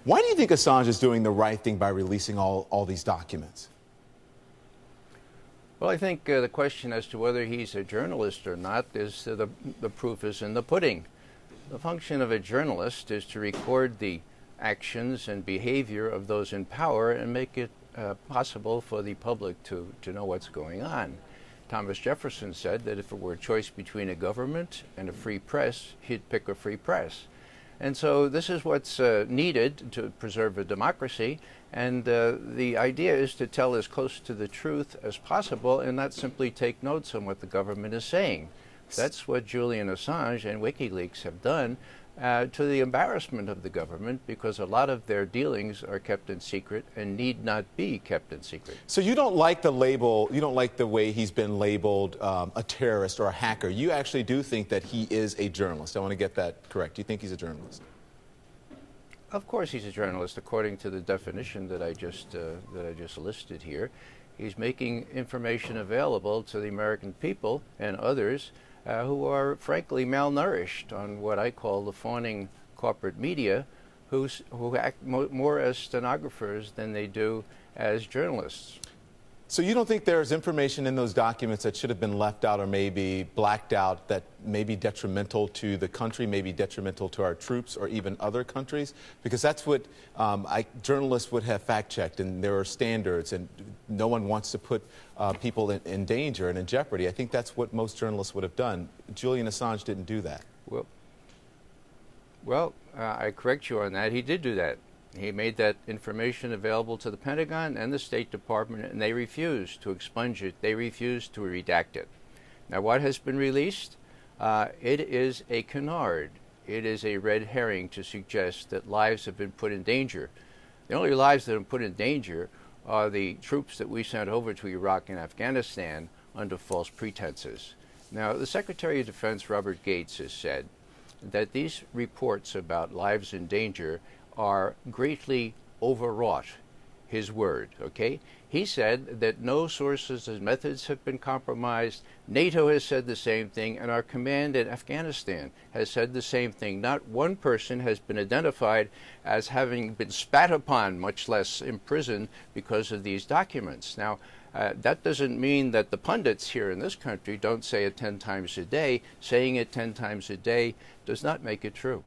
Why do you think Assange is doing the right thing by releasing all these documents? Well, I think the question as to whether he's a journalist or not is the proof is in the pudding. The function of a journalist is to record the actions and behavior of those in power and make it possible for the public to know what's going on. Thomas Jefferson said that if it were a choice between a government and a free press, he'd pick a free press. And so this is what's needed to preserve a democracy, and the idea is to tell as close to the truth as possible and not simply take notes on what the government is saying. That's what Julian Assange and Wikileaks have done, to the embarrassment of the government, because a lot of their dealings are kept in secret and need not be kept in secret. So you don't like the label, you don't like the way he's been labeled a terrorist or a hacker. You actually do think that he is a journalist. I want to get that correct. You think he's a journalist? Of course he's a journalist, according to the definition that I just listed here. He's making information available to the American people and others who are frankly malnourished on what I call the fawning corporate media, who act more as stenographers than they do as journalists. So you don't think there's information in those documents that should have been left out or maybe blacked out that may be detrimental to the country, maybe detrimental to our troops or even other countries? Because that's what journalists would have fact-checked, and there are standards, and no one wants to put people in danger and in jeopardy. I think that's what most journalists would have done. Julian Assange didn't do that. Well, I correct you on that. He did do that. He made that information available to the Pentagon and the State Department, and they refused to expunge it. They refused to redact it. Now, what has been released? It is a canard. It is a red herring to suggest that lives have been put in danger. The only lives that have been put in danger are the troops that we sent over to Iraq and Afghanistan under false pretenses. Now, the Secretary of Defense, Robert Gates, has said that these reports about lives in danger are greatly overwrought, his word, okay? He said that no sources and methods have been compromised. NATO has said the same thing, and our command in Afghanistan has said the same thing. Not one person has been identified as having been spat upon, much less imprisoned, because of these documents. Now, that doesn't mean that the pundits here in this country don't say it 10 times a day. Saying it 10 times a day does not make it true.